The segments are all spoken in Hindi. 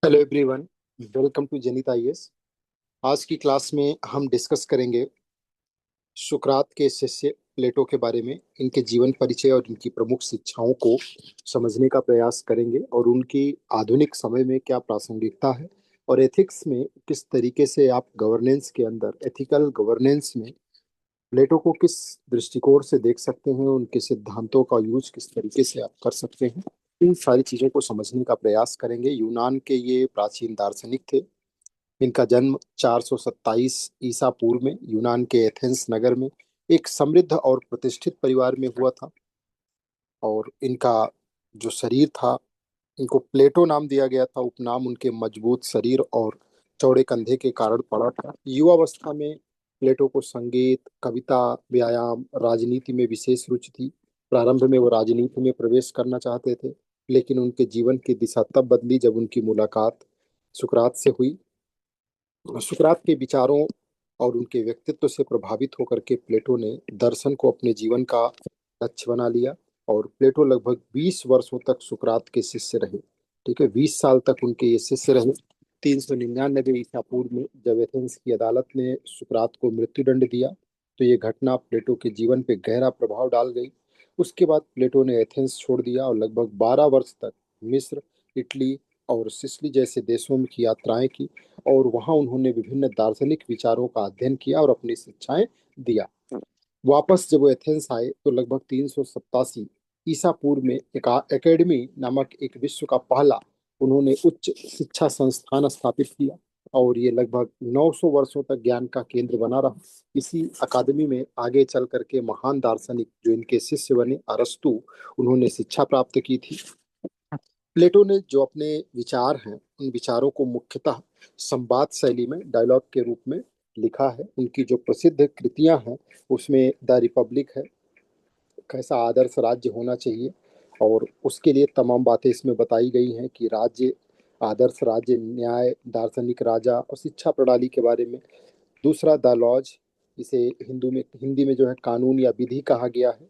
हेलो एवरीवन, वेलकम टू जनित आईएएस। आज की क्लास में हम डिस्कस करेंगे सुकरात के शिष्य प्लेटो के बारे में। इनके जीवन परिचय और इनकी प्रमुख शिक्षाओं को समझने का प्रयास करेंगे और उनकी आधुनिक समय में क्या प्रासंगिकता है और एथिक्स में किस तरीके से आप गवर्नेंस के अंदर, एथिकल गवर्नेंस में प्लेटो को किस दृष्टिकोण से देख सकते हैं, उनके सिद्धांतों का यूज किस तरीके से आप कर सकते हैं। इन सारी चीजों को समझने का प्रयास करेंगे। यूनान के ये प्राचीन दार्शनिक थे। इनका जन्म 427 ईसा पूर्व में यूनान के एथेंस नगर में एक समृद्ध और प्रतिष्ठित परिवार में हुआ था। और इनका जो शरीर था, इनको प्लेटो नाम दिया गया था। उपनाम उनके मजबूत शरीर और चौड़े कंधे के कारण पड़ा था। युवावस्था में प्लेटो को संगीत, कविता, व्यायाम, राजनीति में विशेष रुचि थी। प्रारंभ में वो राजनीति में प्रवेश करना चाहते थे, लेकिन उनके जीवन की दिशा तब बदली जब उनकी मुलाकात सुकरात से हुई। सुकरात के विचारों और उनके व्यक्तित्व से प्रभावित होकर के प्लेटो ने दर्शन को अपने जीवन का लक्ष्य बना लिया। और प्लेटो लगभग 20 वर्षों तक सुकरात के शिष्य रहे। ठीक है, 20 साल तक उनके ये शिष्य रहे। 399 ईसा पूर्व में जब एथेंस की अदालत ने सुकरात को मृत्युदंड दिया, तो ये घटना प्लेटो के जीवन पे गहरा प्रभाव डाल गई। उसके बाद प्लेटो ने एथेंस छोड़ दिया और लगभग 12 वर्ष तक मिस्र, इटली और सिसिली जैसे देशों में की यात्राएं की। और वहां उन्होंने विभिन्न दार्शनिक विचारों का अध्ययन किया और अपनी शिक्षाएं दिया। वापस जब वो एथेंस आए तो लगभग 387 ईसा पूर्व में एक एकेडमी नामक एक विश्व का पहला उन्होंने उच्च शिक्षा संस्थान स्थापित किया। और ये लगभग 900 वर्षों तक ज्ञान का केंद्र बना रहा। इसी अकादमी में आगे चल करके महान दार्शनिक जो इनके शिष्य बने, अरस्तु, उन्होंने शिक्षा प्राप्त की थी। प्लेटो ने जो अपने विचार हैं, उन विचारों को मुख्यतः संवाद शैली में, डायलॉग के रूप में लिखा है। उनकी जो प्रसिद्ध कृतियां हैं उसमें द रिपब्लिक है, कैसा आदर्श राज्य होना चाहिए, और उसके लिए तमाम बातें इसमें बताई गई हैं कि राज्य, आदर्श राज्य, न्याय, दार्शनिक राजा और शिक्षा प्रणाली के बारे में। दूसरा द लॉज, इसे हिंदी में जो है कानून या विधि कहा गया है।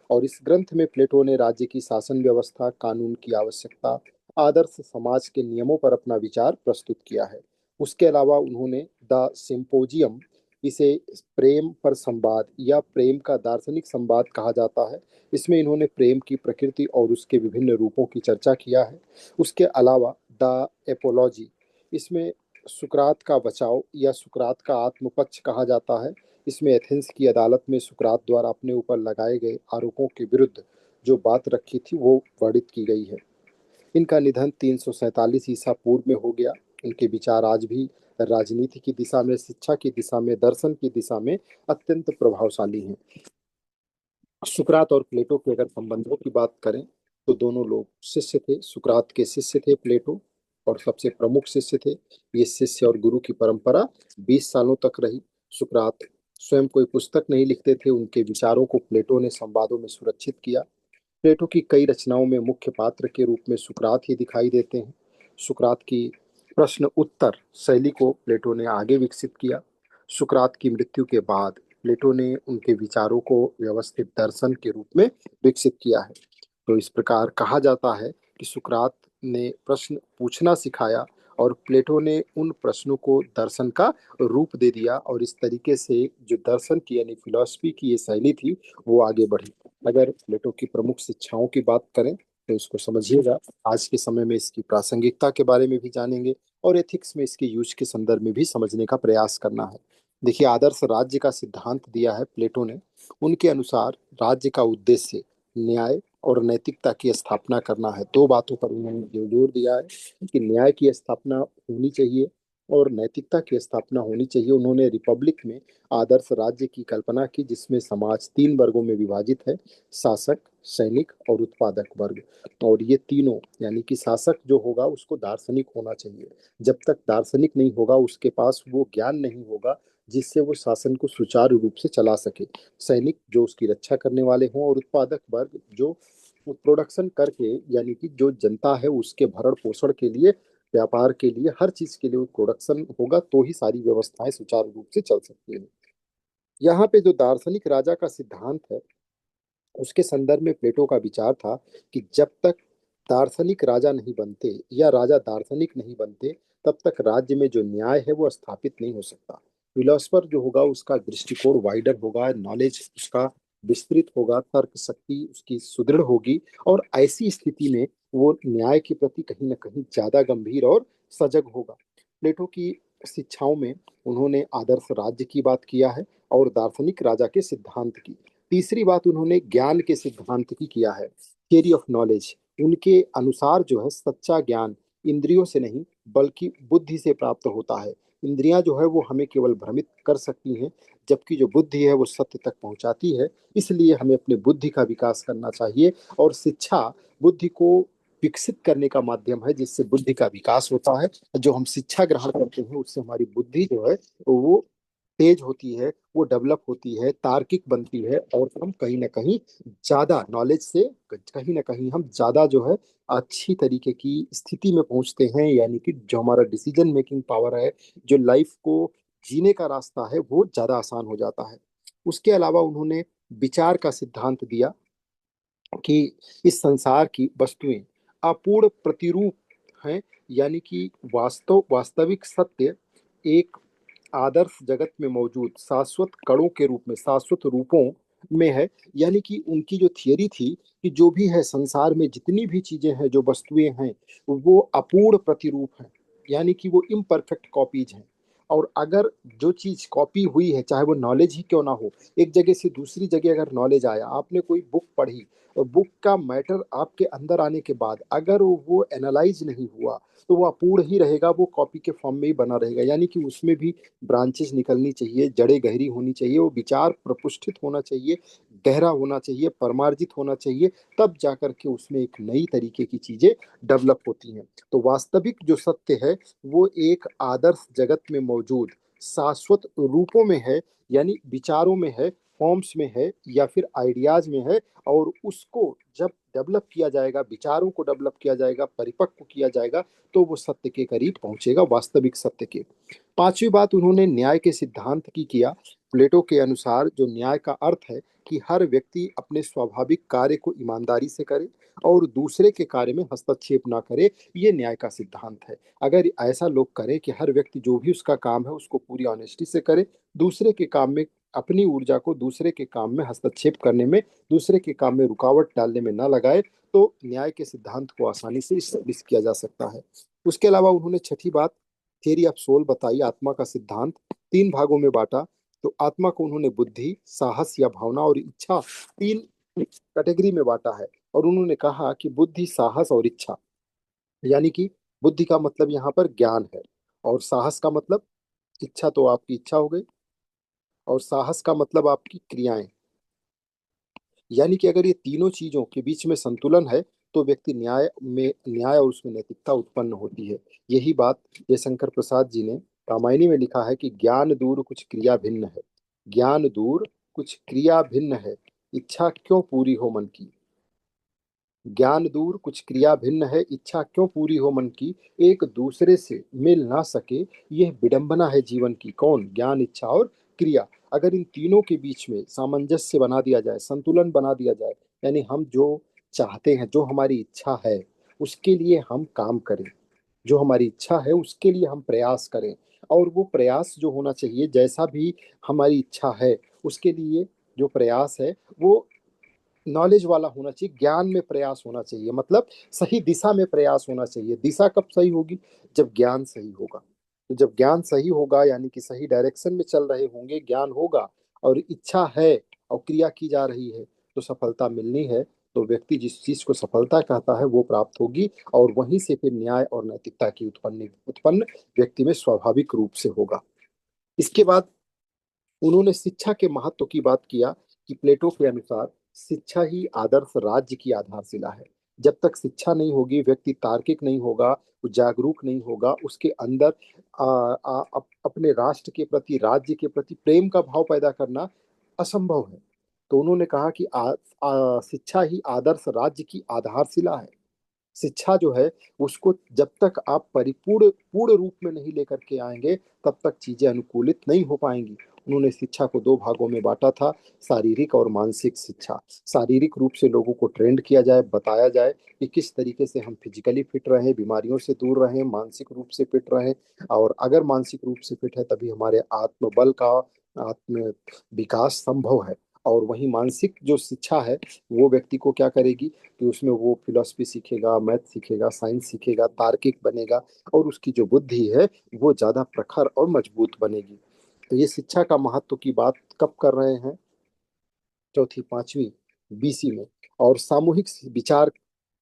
और इस ग्रंथ में प्लेटो ने राज्य की शासन व्यवस्था, कानून की आवश्यकता, आदर्श समाज के नियमों पर अपना विचार प्रस्तुत किया है। उसके अलावा उन्होंने द सिंपोजियम, इसे प्रेम पर संवाद या प्रेम का दार्शनिक संवाद कहा जाता है, इसमें इन्होंने प्रेम की प्रकृति और उसके विभिन्न रूपों की चर्चा किया है। उसके अलावा द एपोलॉजी, इसमें सुकरात का बचाव या सुकरात का आत्मपक्ष कहा जाता है। इसमें एथेंस की अदालत में सुकरात द्वारा अपने ऊपर लगाए गए आरोपों के विरुद्ध जो बात रखी थी वो वर्णित की गई है। इनका निधन 347 ईसा पूर्व में हो गया। इनके विचार आज भी राजनीति की दिशा में, शिक्षा की दिशा में, दर्शन की दिशा में अत्यंत प्रभावशाली हैं। सुकरात और प्लेटो के अगर संबंधों की बात करें तो दोनों लोग शिष्य थे। सुकरात के शिष्य थे प्लेटो, और सबसे प्रमुख शिष्य थे। ये शिष्य और गुरु की परंपरा 20 सालों तक रही। सुकरात स्वयं कोई पुस्तक नहीं लिखते थे। उनके विचारों को प्लेटो ने संवादों में सुरक्षित किया। प्लेटो की कई रचनाओं में मुख्य पात्र के रूप में सुकरात ही दिखाई देते हैं। सुकरात की प्रश्न उत्तर शैली को प्लेटो ने आगे विकसित किया। सुकरात की मृत्यु के बाद प्लेटो ने उनके विचारों को व्यवस्थित दर्शन के रूप में विकसित किया है। तो इस प्रकार कहा जाता है कि सुकरात ने प्रश्न पूछना सिखाया और प्लेटो ने उन प्रश्नों को दर्शन का रूप दे दिया। और इस तरीके से जो दर्शन की यानी फिलॉसफी की ये शैली थी वो आगे बढ़ी। अगर प्लेटो की प्रमुख शिक्षाओं की बात करें तो इसको समझिएगा। आज के समय में इसकी प्रासंगिकता के बारे में भी जानेंगे और एथिक्स में इसके यूज के संदर्भ में भी समझने का प्रयास करना है। देखिए, आदर्श राज्य का सिद्धांत दिया है प्लेटो ने। उनके अनुसार राज्य का उद्देश्य न्याय और नैतिकता की स्थापना करना है। दो बातों पर उन्होंने जोर दिया है कि न्याय की स्थापना होनी चाहिए और नैतिकता की स्थापना होनी चाहिए। उन्होंने रिपब्लिक में आदर्श राज्य की कल्पना की जिसमें समाज 3 वर्गों में विभाजित है: शासक, सैनिक और उत्पादक वर्ग। और ये तीनों यानी कि शासक जो होगा उसको दार्शनिक होना चाहिए। जब तक दार्शनिक नहीं होगा, उसके पास वो ज्ञान नहीं होगा जिससे वो शासन को सुचारू रूप से चला सके। सैनिक जो उसकी रक्षा करने वाले हों, और उत्पादक वर्ग जो प्रोडक्शन करके, यानी कि जो जनता है उसके भरण पोषण के लिए, व्यापार के लिए, हर चीज के लिए वो प्रोडक्शन होगा तो ही सारी व्यवस्थाएं सुचारू रूप से चल सकती हैं। यहाँ पे जो दार्शनिक राजा का सिद्धांत है उसके संदर्भ में प्लेटो का विचार था कि जब तक दार्शनिक राजा नहीं बनते या राजा दार्शनिक नहीं बनते, तब तक राज्य में जो न्याय है वो स्थापित नहीं हो सकता। फिलोसफर जो होगा उसका दृष्टिकोण वाइडर होगा, नॉलेज उसका विस्तृत होगा, तर्क शक्ति उसकी सुदृढ़ होगी, और ऐसी स्थिति में वो न्याय के प्रति कहीं ना कहीं ज्यादा गंभीर और सजग होगा। प्लेटो की शिक्षाओं में उन्होंने आदर्श राज्य की बात किया है और दार्शनिक राजा के सिद्धांत की। तीसरी बात उन्होंने ज्ञान के सिद्धांत की किया है, थियरी ऑफ नॉलेज। उनके अनुसार जो है सच्चा ज्ञान इंद्रियों से नहीं बल्कि बुद्धि से प्राप्त होता है। इंद्रियां जो है वो हमें केवल भ्रमित कर सकती हैं, जबकि जो बुद्धि है वो सत्य तक पहुंचाती है। इसलिए हमें अपने बुद्धि का विकास करना चाहिए, और शिक्षा बुद्धि को विकसित करने का माध्यम है जिससे बुद्धि का विकास होता है। जो हम शिक्षा ग्रहण करते हैं उससे हमारी बुद्धि जो है वो तेज होती है, वो डेवलप होती है, तार्किक बनती है, और हम कहीं ना कहीं ज्यादा नॉलेज से कहीं ना कहीं हम ज्यादा जो है अच्छी तरीके की स्थिति में पहुंचते हैं, यानी कि जो हमारा डिसीजन मेकिंग पावर है, जो लाइफ को जीने का रास्ता है, वो ज्यादा आसान हो जाता है। उसके अलावा उन्होंने विचार का सिद्धांत दिया कि इस संसार की वस्तुएं अपूर्ण प्रतिरूप हैं, यानी कि वास्तविक सत्य एक आदर्श जगत में मौजूद शाश्वत कणों के रूप में, शाश्वत रूपों में है। यानी कि उनकी जो थियरी थी कि जो भी है संसार में, जितनी भी चीजें हैं, जो वस्तुएं हैं, वो अपूर्ण प्रतिरूप हैं, यानी कि वो इम्परफेक्ट कॉपीज हैं। और अगर जो चीज कॉपी हुई है, चाहे वो नॉलेज ही क्यों ना हो, एक जगह से दूसरी जगह अगर नॉलेज आया, आपने कोई बुक पढ़ी, और बुक का मैटर आपके अंदर आने के बाद अगर वो एनालाइज नहीं हुआ, तो वो अपूर्ण ही रहेगा, वो कॉपी के फॉर्म में ही बना रहेगा। यानी कि उसमें भी ब्रांचेस निकलनी चाहिए, जड़ें गहरी होनी चाहिए, वो विचार प्रपुष्टित होना चाहिए, गहरा होना चाहिए, परमार्जित होना चाहिए, तब जाकर के उसमें एक नई तरीके की चीजें डेवलप होती हैं। तो वास्तविक जो सत्य है वो एक आदर्श जगत में मौजूद शाश्वत रूपों में है, यानी विचारों में है, फॉर्म्स में है, या फिर आइडियाज में है। और उसको जब डेवलप किया जाएगा, विचारों को डेवलप किया जाएगा, परिपक्व किया जाएगा, तो वो सत्य के करीब पहुंचेगा, वास्तविक सत्य के। पांचवी बात उन्होंने न्याय के सिद्धांत की किया। प्लेटो के अनुसार जो न्याय का अर्थ है कि हर व्यक्ति अपने स्वाभाविक कार्य को ईमानदारी से करे और दूसरे के कार्य में हस्तक्षेप ना करे, ये न्याय का सिद्धांत है। अगर ऐसा लोग करें कि हर व्यक्ति जो भी उसका काम है उसको पूरी ऑनेस्टी से करे, दूसरे के काम में अपनी ऊर्जा को दूसरे के काम में हस्तक्षेप करने में, दूसरे के काम में रुकावट डालने में ना लगाए, तो न्याय के सिद्धांत को आसानी से स्टैब्लिश किया जा सकता है। उसके अलावा उन्होंने छठी बात थियरी ऑफ सोल बताई, आत्मा का सिद्धांत। तीन भागों में बांटा। तो आत्मा को उन्होंने बुद्धि, साहस या भावना और इच्छा, तीन कैटेगरी में बांटा है। और उन्होंने कहा कि बुद्धि, साहस और इच्छा, यानी कि बुद्धि का मतलब यहाँ पर ज्ञान है, और साहस का मतलब इच्छा, तो आपकी इच्छा हो गई, और साहस का मतलब आपकी क्रियाएं। यानी कि अगर ये तीनों चीजों के बीच में संतुलन है, तो व्यक्ति न्याय और उसमें नैतिकता उत्पन्न होती है। यही बात जयशंकर प्रसाद जी ने रामायणी में लिखा है कि ज्ञान दूर कुछ क्रिया भिन्न है, ज्ञान दूर कुछ क्रिया भिन्न है, इच्छा क्यों पूरी हो मन की। ज्ञान दूर कुछ क्रिया भिन्न है, इच्छा क्यों पूरी हो मन की, एक दूसरे से मिल ना सके, यह विडंबना है जीवन की। कौन? ज्ञान, इच्छा और क्रिया। अगर इन तीनों के बीच में सामंजस्य बना दिया जाए, संतुलन बना दिया जाए, यानी हम जो चाहते हैं, जो हमारी इच्छा है, उसके लिए हम काम करें, जो हमारी इच्छा है उसके लिए हम प्रयास करें, और वो प्रयास जो होना चाहिए, जैसा भी हमारी इच्छा है उसके लिए जो प्रयास है वो नॉलेज वाला होना चाहिए, ज्ञान में प्रयास होना चाहिए, मतलब सही दिशा में प्रयास होना चाहिए। दिशा कब सही होगी? जब ज्ञान सही होगा। तो जब ज्ञान सही होगा, यानी कि सही डायरेक्शन में चल रहे होंगे, ज्ञान होगा और इच्छा है और क्रिया की जा रही है, तो सफलता मिलनी है। तो व्यक्ति जिस चीज को सफलता कहता है वो प्राप्त होगी, और वहीं से फिर न्याय और नैतिकता की उत्पन्न व्यक्ति में स्वाभाविक रूप से होगा। इसके बाद उन्होंने शिक्षा के महत्व की बात किया कि प्लेटो के अनुसार शिक्षा ही आदर्श राज्य की आधारशिला है। जब तक शिक्षा नहीं होगी, व्यक्ति तार्किक नहीं होगा, वो जागरूक नहीं होगा, उसके अंदर अपने राष्ट्र के प्रति, राज्य के प्रति प्रेम का भाव पैदा करना असंभव है। तो उन्होंने कहा कि शिक्षा ही आदर्श राज्य की आधारशिला है। शिक्षा जो है उसको जब तक आप पूर्ण रूप में नहीं लेकर के आएंगे, तब तक चीजें अनुकूलित नहीं हो पाएंगी। उन्होंने शिक्षा को दो भागों में बांटा था, शारीरिक और मानसिक शिक्षा। शारीरिक रूप से लोगों को ट्रेंड किया जाए, बताया जाए कि किस तरीके से हम फिजिकली फिट रहें, बीमारियों से दूर रहें, मानसिक रूप से फिट रहें। और अगर मानसिक रूप से फिट है तभी हमारे आत्मबल का, आत्म विकास संभव है। और वहीं मानसिक जो शिक्षा है वो व्यक्ति को क्या करेगी कि उसमें वो फिलॉसफी सीखेगा, मैथ सीखेगा, साइंस सीखेगा, तार्किक बनेगा, और उसकी जो बुद्धि है वो ज्यादा प्रखर और मजबूत बनेगी। तो ये शिक्षा का महत्व की बात कब कर रहे हैं? चौथी पांचवी बीसी में। और सामूहिक विचार,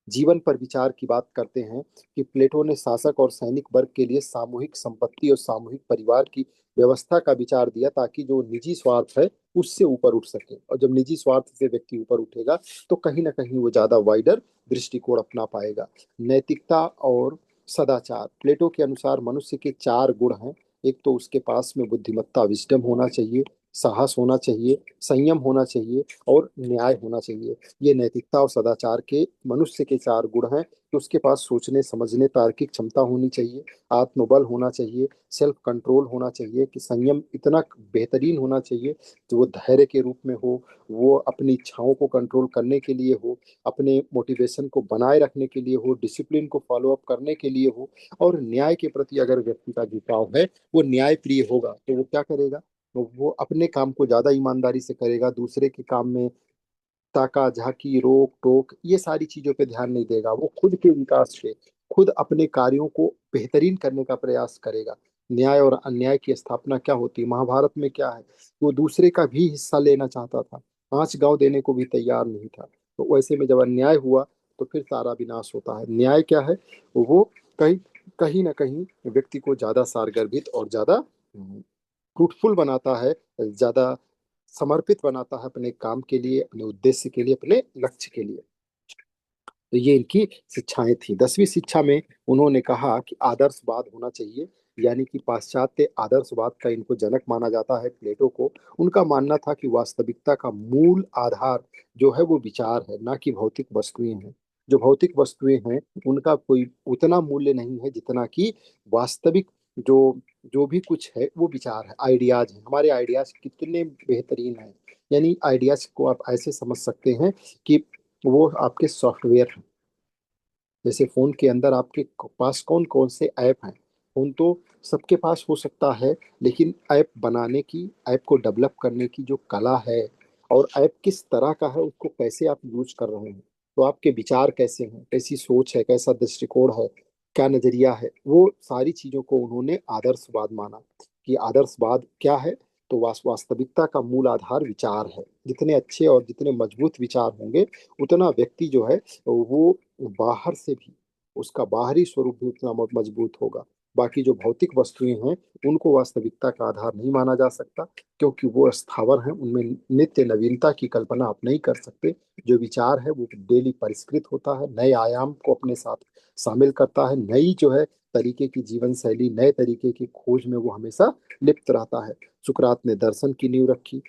जीवन पर विचार की बात करते हैं कि प्लेटो ने शासक और सैनिक वर्ग के लिए सामूहिक संपत्ति और सामूहिक परिवार की व्यवस्था का विचार दिया, ताकि जो निजी स्वार्थ है उससे ऊपर उठ सके। और जब निजी स्वार्थ से व्यक्ति ऊपर उठेगा तो कहीं ना कहीं वो ज्यादा वाइडर दृष्टिकोण अपना पाएगा। नैतिकता और सदाचार, प्लेटो के अनुसार मनुष्य के चार गुण हैं। एक तो उसके पास में बुद्धिमत्ता, विजडम होना चाहिए, साहस होना चाहिए, संयम होना चाहिए और न्याय होना चाहिए। ये नैतिकता और सदाचार के मनुष्य के चार गुण हैं। कि उसके पास सोचने समझने तार्किक क्षमता होनी चाहिए, आत्मबल होना चाहिए, सेल्फ कंट्रोल होना चाहिए, कि संयम इतना बेहतरीन होना चाहिए कि वो धैर्य के रूप में हो, वो अपनी इच्छाओं को कंट्रोल करने के लिए हो, अपने मोटिवेशन को बनाए रखने के लिए हो, डिसिप्लिन को फॉलो अप करने के लिए हो। और न्याय के प्रति अगर व्यक्ति का झुकाव है, वो न्याय प्रिय होगा, तो वो क्या करेगा? तो वो अपने काम को ज्यादा ईमानदारी से करेगा, दूसरे के काम में ताका झाकी, रोक टोक, ये सारी चीजों पे ध्यान नहीं देगा। वो खुद के विकास पे, खुद अपने कार्यों को बेहतरीन करने का प्रयास करेगा। न्याय और अन्याय की स्थापना क्या होती है? महाभारत में क्या है? वो दूसरे का भी हिस्सा लेना चाहता था, 5 गांव देने को भी तैयार नहीं था। तो वैसे में जब अन्याय हुआ तो फिर सारा विनाश होता है। न्याय क्या है? वो कहीं कहीं ना कहीं व्यक्ति को ज्यादा सारगर्भित और ज्यादा फ्रूटफुल बनाता है, ज्यादा समर्पित बनाता है अपने काम के लिए, अपने उद्देश्य के लिए, अपने लक्ष्य के लिए। तो ये इनकी शिक्षाएं थी। 10वीं शिक्षा में उन्होंने कहा कि आदर्शवाद होना चाहिए, यानी कि पाश्चात्य आदर्शवाद का इनको जनक माना जाता है प्लेटो को। उनका मानना था कि वास्तविकता का मूल आधार जो है वो विचार है, ना कि भौतिक वस्तुएं हैं। जो भौतिक वस्तुएं हैं उनका कोई उतना मूल्य नहीं है जितना कि वास्तविक जो जो भी कुछ है वो विचार है, आइडियाज है। हमारे आइडियाज कितने बेहतरीन हैं। यानी आइडियाज को आप ऐसे समझ सकते हैं कि वो आपके सॉफ्टवेयर हैं। जैसे फोन के अंदर आपके पास कौन कौन से ऐप हैं। फोन तो सबके पास हो सकता है, लेकिन ऐप बनाने की, ऐप को डेवलप करने की जो कला है, और ऐप किस तरह का है, उसको कैसे आप यूज कर रहे हैं, तो आपके विचार कैसे हैं, कैसी सोच है, कैसा दृष्टिकोण है, क्या नजरिया है, वो सारी चीजों को उन्होंने आदर्शवाद माना। कि आदर्शवाद क्या है? तो वास्तविकता का मूल आधार विचार है। जितने अच्छे और जितने मजबूत विचार होंगे, उतना व्यक्ति जो है वो बाहर से भी, उसका बाहरी स्वरूप भी उतना मजबूत होगा। बाकी जो भौतिक वस्तुएं हैं उनको वास्तविकता का आधार नहीं माना जा सकता, क्योंकि वो स्थावर हैं, उनमें नित्य नवीनता की कल्पना आप नहीं कर सकते। जो विचार है वो डेली परिष्कृत होता है, नए आयाम को अपने साथ शामिल करता है, नई जो है तरीके की जीवन शैली, नए तरीके की खोज में वो हमेशा लिप्त रहता है। सुकरात ने दर्शन की नींव रखी,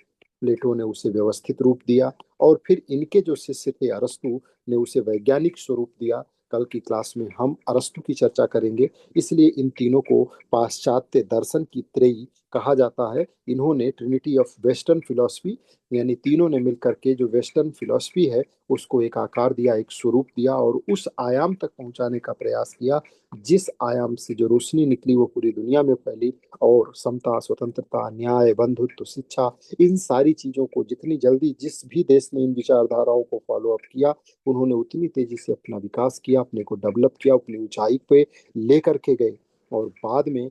प्लेटो ने उसे व्यवस्थित रूप दिया, और फिर इनके जो शिष्य थे अरस्तु ने उसे वैज्ञानिक स्वरूप दिया। कल की क्लास में हम अरस्तु की चर्चा करेंगे। इसलिए इन तीनों को पाश्चात्य दर्शन की त्रयी कहा जाता है। इन्होंने ट्रिनिटी ऑफ वेस्टर्न फिलॉसफी, यानी तीनों ने मिलकर के जो वेस्टर्न फिलॉसफी है उसको एक आकार दिया, एक स्वरूप दिया, और उस आयाम तक पहुंचाने का प्रयास किया जिस आयाम से जो रोशनी निकली वो पूरी दुनिया में फैली। और समता, स्वतंत्रता, न्याय, बंधुत्व, शिक्षा, इन सारी चीजों को जितनी जल्दी जिस भी देश ने इन विचारधाराओं को फॉलो अप किया, उन्होंने उतनी तेजी से अपना विकास किया, अपने को डेवलप किया, अपनी ऊंचाई पे लेकर के गए। और बाद में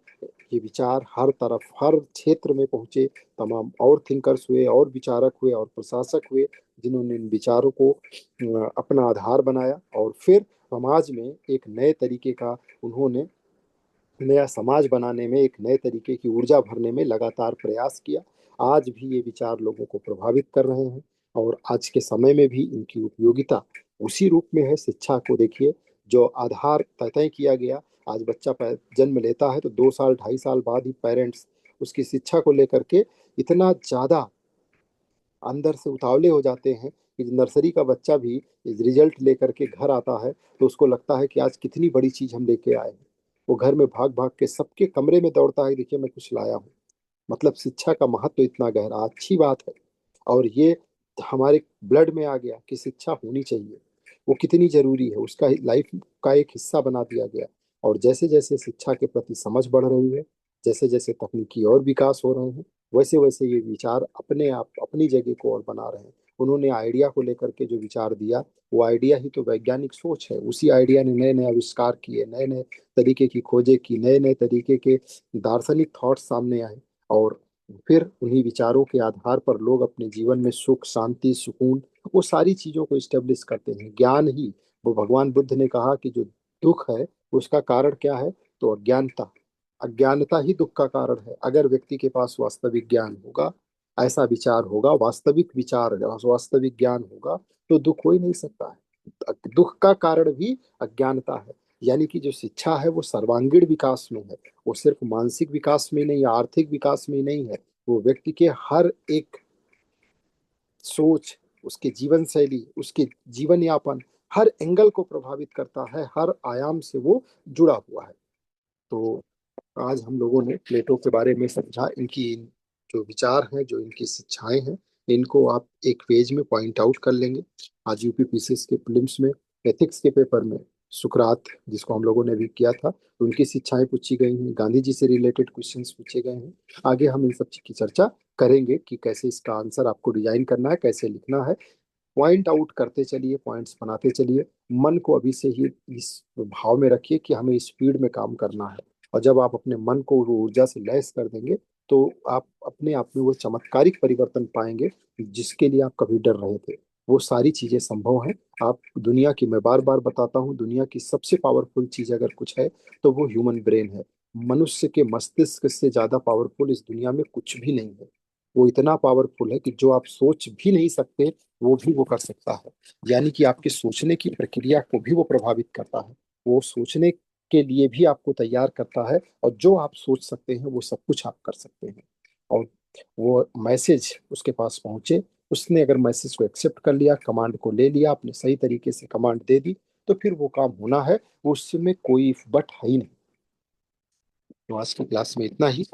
ये विचार हर तरफ, हर क्षेत्र में पहुंचे। तमाम और थिंकर्स हुए, और विचारक हुए, और प्रशासक हुए, जिन्होंने इन विचारों को अपना आधार बनाया। और फिर समाज में एक नए तरीके का उन्होंने, नया समाज बनाने में, एक नए तरीके की ऊर्जा भरने में लगातार प्रयास किया। आज भी ये विचार लोगों को प्रभावित कर रहे हैं, और आज के समय में भी इनकी उपयोगिता उसी रूप में है। शिक्षा को देखिए, जो आधार तय किया गया, आज बच्चा जन्म लेता है तो 2 साल 2.5 साल बाद ही पेरेंट्स उसकी शिक्षा को लेकर के इतना ज्यादा अंदर से उतावले हो जाते हैं कि नर्सरी का बच्चा भी रिजल्ट लेकर के घर आता है तो उसको लगता है कि आज कितनी बड़ी चीज हम लेके आए हैं। वो घर में भाग भाग के सबके कमरे में दौड़ता है, देखिए मैं कुछ लाया हूँ। मतलब शिक्षा का महत्व इतना गहरा, अच्छी बात है। और ये हमारे ब्लड में आ गया कि शिक्षा होनी चाहिए, वो कितनी जरूरी है, उसका लाइफ का एक हिस्सा बना दिया गया। और जैसे जैसे शिक्षा के प्रति समझ बढ़ रही है, जैसे जैसे तकनीकी और विकास हो रहे हैं, वैसे वैसे ये विचार अपने आप अपनी जगह को और बना रहे हैं। उन्होंने आइडिया को लेकर के जो विचार दिया, वो आइडिया ही तो वैज्ञानिक सोच है। उसी आइडिया ने नए नए आविष्कार किए, नए नए तरीके की खोजें की, नए नए तरीके के दार्शनिक थॉट्स सामने आए। और फिर उन्हीं विचारों के आधार पर लोग अपने जीवन में सुख, शांति, सुकून, वो सारी चीजों को इस्टेब्लिश करते हैं। ज्ञान ही, वो भगवान बुद्ध ने कहा कि जो दुख है उसका कारण क्या है, तो अज्ञानता। अज्ञानता ही दुख का कारण है। अगर व्यक्ति के पास वास्तविक ज्ञान होगा, ऐसा विचार होगा, वास्तविक विचार, वास्तविक ज्ञान होगा, तो दुख हो ही नहीं सकता है। दुख का कारण भी अज्ञानता है। यानी कि जो शिक्षा है वो सर्वांगीण विकास में है। वो सिर्फ मानसिक विकास में नहीं, आर्थिक विकास में नहीं है। वो व्यक्ति के हर एक सोच, उसके जीवन शैली, उसके जीवन यापन, हर एंगल को प्रभावित करता है, हर आयाम से वो जुड़ा हुआ है। तो आज हम लोगों ने प्लेटो के बारे में समझा, इनकी जो विचार हैं, जो इनकी शिक्षाएं हैं, इनको आप एक पेज में पॉइंट आउट कर लेंगे। आज यूपीपीसीएस के प्रीलिम्स में, एथिक्स के पेपर में सुकरात, जिसको हम लोगों ने भी किया था, उनकी शिक्षाएं पूछी गई हैं, गांधी जी से रिलेटेड क्वेश्चंस पूछे गए हैं। आगे हम इन सब चीज की चर्चा करेंगे कि कैसे इसका आंसर आपको डिजाइन करना है, कैसे लिखना है। पॉइंट आउट करते चलिए, पॉइंट्स बनाते चलिए। मन को अभी से ही इस भाव में रखिए कि हमें स्पीड में काम करना है। और जब आप अपने मन को वो ऊर्जा से लैस कर देंगे, तो आप अपने आप में वो चमत्कारिक परिवर्तन पाएंगे जिसके लिए आप कभी डर रहे थे। वो सारी चीजें संभव हैं। आप दुनिया की, मैं बार बार बताता हूँ, दुनिया की सबसे पावरफुल चीज अगर कुछ है तो वो ह्यूमन ब्रेन है। मनुष्य के मस्तिष्क से ज्यादा पावरफुल इस दुनिया में कुछ भी नहीं है। वो इतना पावरफुल है कि जो आप सोच भी नहीं सकते, वो भी वो कर सकता है। यानी कि आपके सोचने की प्रक्रिया को भी वो प्रभावित करता है। वो सोचने के लिए भी आपको तैयार करता है, और जो आप सोच सकते हैं वो सब कुछ आप कर सकते हैं। और वो मैसेज उसके पास पहुंचे, उसने अगर मैसेज को एक्सेप्ट कर लिया, कमांड को ले लिया, आपने सही तरीके से कमांड दे दी, तो फिर वो काम होना है। वो उसमें कोई बट है ही नहीं। तो आज की क्लास में इतना ही।